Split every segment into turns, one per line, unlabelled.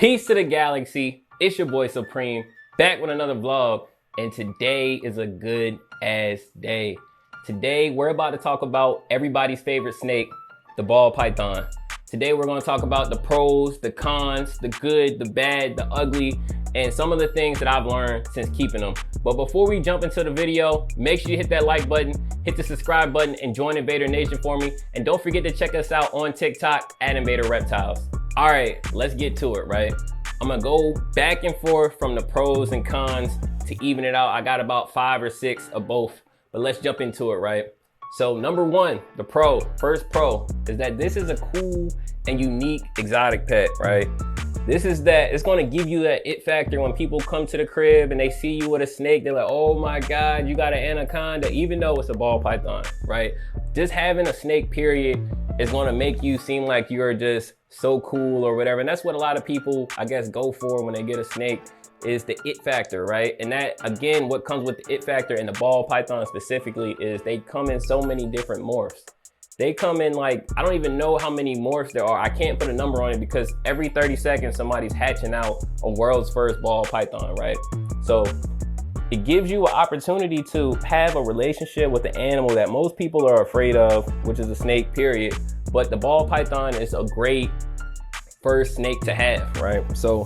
Peace to the galaxy. It's your boy Supreme, back with another vlog, and today is a good ass day. Today we're about to talk about everybody's favorite snake, the ball python. Today we're going to talk about the pros, the cons, the good, the bad, the ugly, and some of the things that I've learned since keeping them. But before we jump into the video, make sure you hit that like button, hit the subscribe button, and join Invader Nation for me. And don't forget to check us out on TikTok at Invader Reptiles. All right, let's get to it, right? I'm gonna go back and forth from the pros and cons to even it out. I got about 5 or 6 of both, but let's jump into it, right? So number one, the first pro is that this is a cool and unique exotic pet, right? This is that, it's gonna give you that it factor when people come to the crib and they see you with a snake, they're like, oh my God, you got an anaconda, even though it's a ball python, right? Just having a snake, period, is gonna make you seem like you're just so cool or whatever. And that's what a lot of people, I guess, go for when they get a snake, is the it factor, right? And that, again, what comes with the it factor and the ball python specifically is they come in so many different morphs. They come in like, I don't even know how many morphs there are. I can't put a number on it because every 30 seconds somebody's hatching out a world's first ball python, right? So it gives you an opportunity to have a relationship with the animal that most people are afraid of, which is a snake, period. But the ball python is a great first snake to have, right? So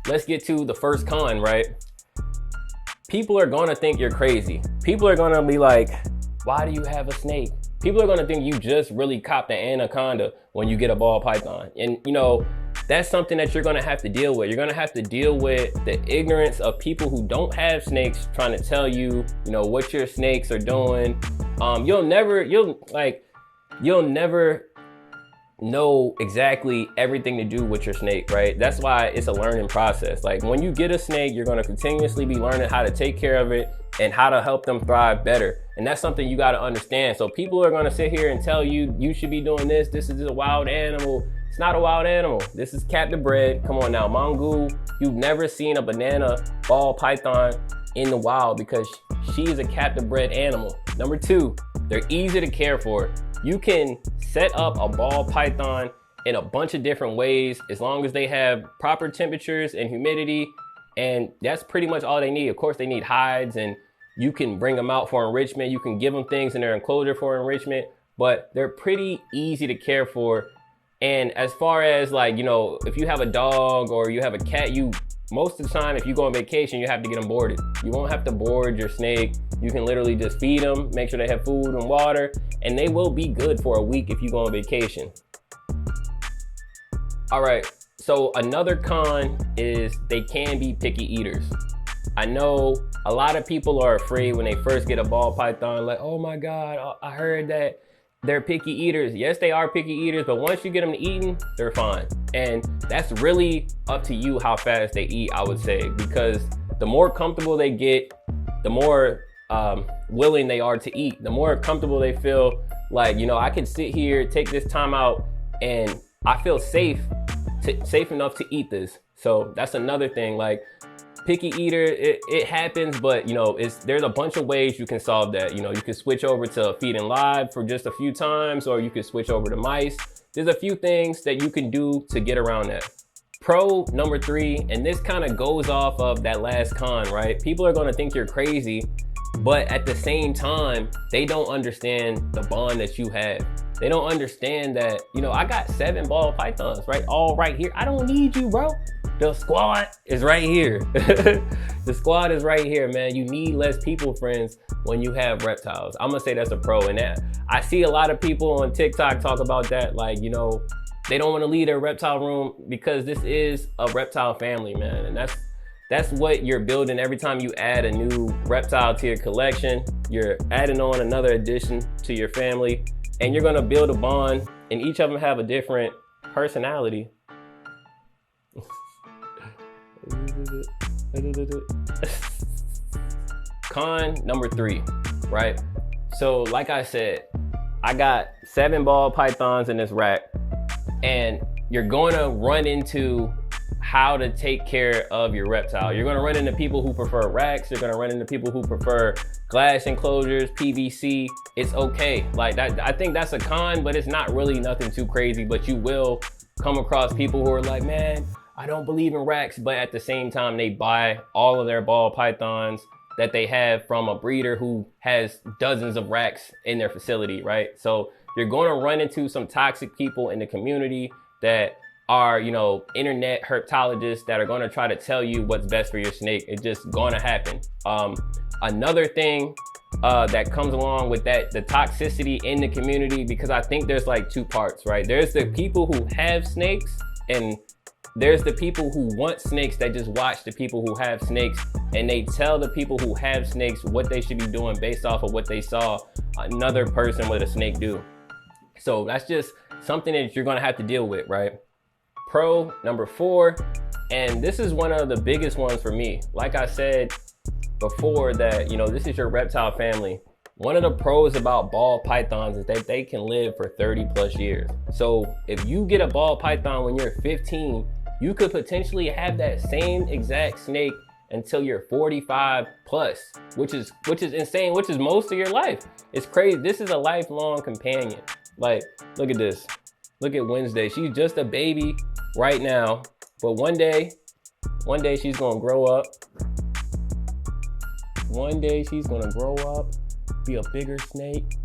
let's get to the first con, right? People are gonna think you're crazy. People are gonna be like, why do you have a snake? People are gonna think you just really copped an anaconda when you get a ball python. And you know, that's something that you're gonna have to deal with. You're gonna have to deal with the ignorance of people who don't have snakes trying to tell you, you know, what your snakes are doing. You'll never know exactly everything to do with your snake, right? That's why it's a learning process. Like when you get a snake, you're gonna continuously be learning how to take care of it and how to help them thrive better. And that's something you gotta understand. So people are gonna sit here and tell you, you should be doing this. This is a wild animal. It's not a wild animal. This is captive bred. Come on now, Mongoose, you've never seen a banana ball python in the wild because she is a captive bred animal. Number 2, they're easy to care for. You can set up a ball python in a bunch of different ways as long as they have proper temperatures and humidity, and that's pretty much all they need. Of course, they need hides, and you can bring them out for enrichment. You can give them things in their enclosure for enrichment, but they're pretty easy to care for. And as far as like, you know, if you have a dog or you have a cat, most of the time, if you go on vacation, you have to get them boarded. You won't have to board your snake. You can literally just feed them, make sure they have food and water, and they will be good for a week if you go on vacation. All right, so another con is they can be picky eaters. I know a lot of people are afraid when they first get a ball python, like, oh my God, I heard that they're picky eaters. Yes, they are picky eaters, but once you get them to eating, they're fine. And that's really up to you how fast they eat, I would say, because the more comfortable they get, the more willing they are to eat. The more comfortable they feel, like, you know, I can sit here, take this time out, and I feel safe enough to eat this. So that's another thing. Like, picky eater, it happens, but you know, there's a bunch of ways you can solve that. You know, you can switch over to feeding live for just a few times, or you can switch over to mice. There's a few things that you can do to get around that. Pro number 3, and this kind of goes off of that last con, right? People are gonna think you're crazy, but at the same time, they don't understand the bond that you have. They don't understand that, you know, I got 7 ball pythons, right? All right here. I don't need you, bro. The squad is right here. The squad is right here, man. You need less people friends when you have reptiles. I'm gonna say that's a pro. And that I see a lot of people on TikTok talk about that, like, you know, they don't want to leave their reptile room because this is a reptile family, man. And that's what you're building every time you add a new reptile to your collection. You're adding on another addition to your family, and you're gonna build a bond, and each of them have a different personality. Con number 3, right? So like I said, I got 7 ball pythons in this rack, and you're going to run into how to take care of your reptile. You're going to run into people who prefer racks. You're going to run into people who prefer glass enclosures, PVC. It's okay. Like that, I think that's a con, but it's not really nothing too crazy. But you will come across people who are like, man, I don't believe in racks, but at the same time, they buy all of their ball pythons that they have from a breeder who has dozens of racks in their facility, right? So you're going to run into some toxic people in the community that are, you know, internet herpetologists that are going to try to tell you what's best for your snake. It's just going to happen. Another thing that comes along with that, the toxicity in the community, because I think there's like two parts, right? There's the people who have snakes, and there's the people who want snakes that just watch the people who have snakes, and they tell the people who have snakes what they should be doing based off of what they saw another person with a snake do. So that's just something that you're gonna have to deal with, right? Pro number 4, and this is one of the biggest ones for me. Like I said before, that, you know, this is your reptile family. One of the pros about ball pythons is that they can live for 30 plus years. So if you get a ball python when you're 15, you could potentially have that same exact snake until you're 45 plus, which is insane, which is most of your life. It's crazy. This is a lifelong companion. Like, look at this. Look at Wednesday. She's just a baby right now, but one day she's gonna grow up. One day she's gonna grow up, be a bigger snake,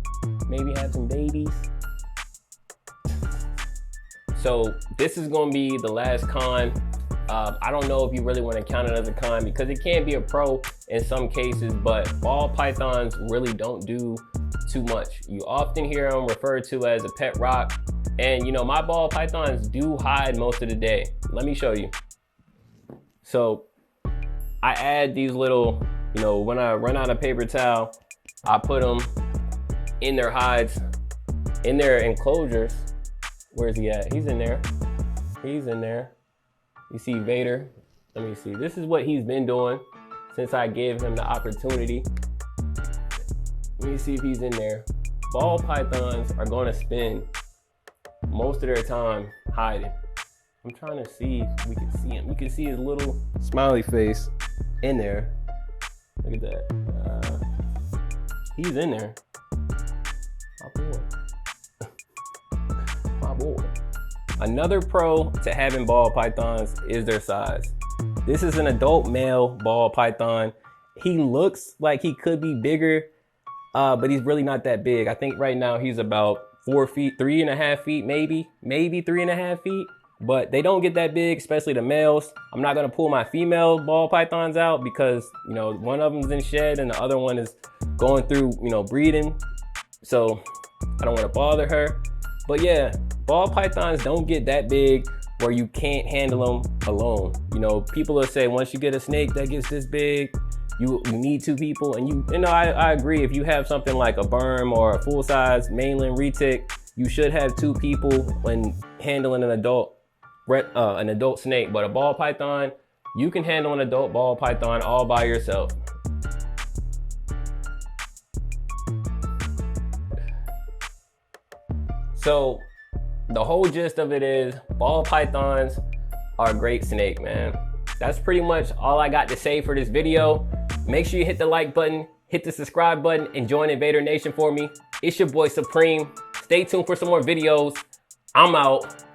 maybe have some babies. So this is gonna be the last con. I don't know if you really want to count it as a con, because it can be a pro in some cases, but ball pythons really don't do too much. You often hear them referred to as a pet rock, and you know, my ball pythons do hide most of the day. Let me show you. So I add these little, you know, when I run out of paper towel, I put them in their hides, in their enclosures. Where's he at? He's in there. He's in there. You see Invader. Let me see. This is what he's been doing since I gave him the opportunity. Let me see if he's in there. Ball pythons are going to spend most of their time hiding. I'm trying to see if we can see him. You can see his little smiley face in there. Look at that. He's in there. My boy. My boy. Another pro to having ball pythons is their size. This is an adult male ball python. He looks like he could be bigger, but he's really not that big. I think right now he's about 4 feet, 3.5 feet, maybe 3.5 feet. But they don't get that big, especially the males. I'm not gonna pull my female ball pythons out because, you know, one of them's in shed and the other one is going through, you know, breeding. So I don't want to bother her. But yeah, ball pythons don't get that big where you can't handle them alone. You know, people will say once you get a snake that gets this big, you need 2 people. And you know, I agree. If you have something like a berm or a full size mainland retic, you should have 2 people when handling an adult snake. But a ball python, you can handle an adult ball python all by yourself. So the whole gist of it is ball pythons are a great snake, man. That's pretty much all I got to say for this video. Make sure you hit the like button, hit the subscribe button, and join Invader Nation for me. It's your boy Supreme. Stay tuned for some more videos. I'm out.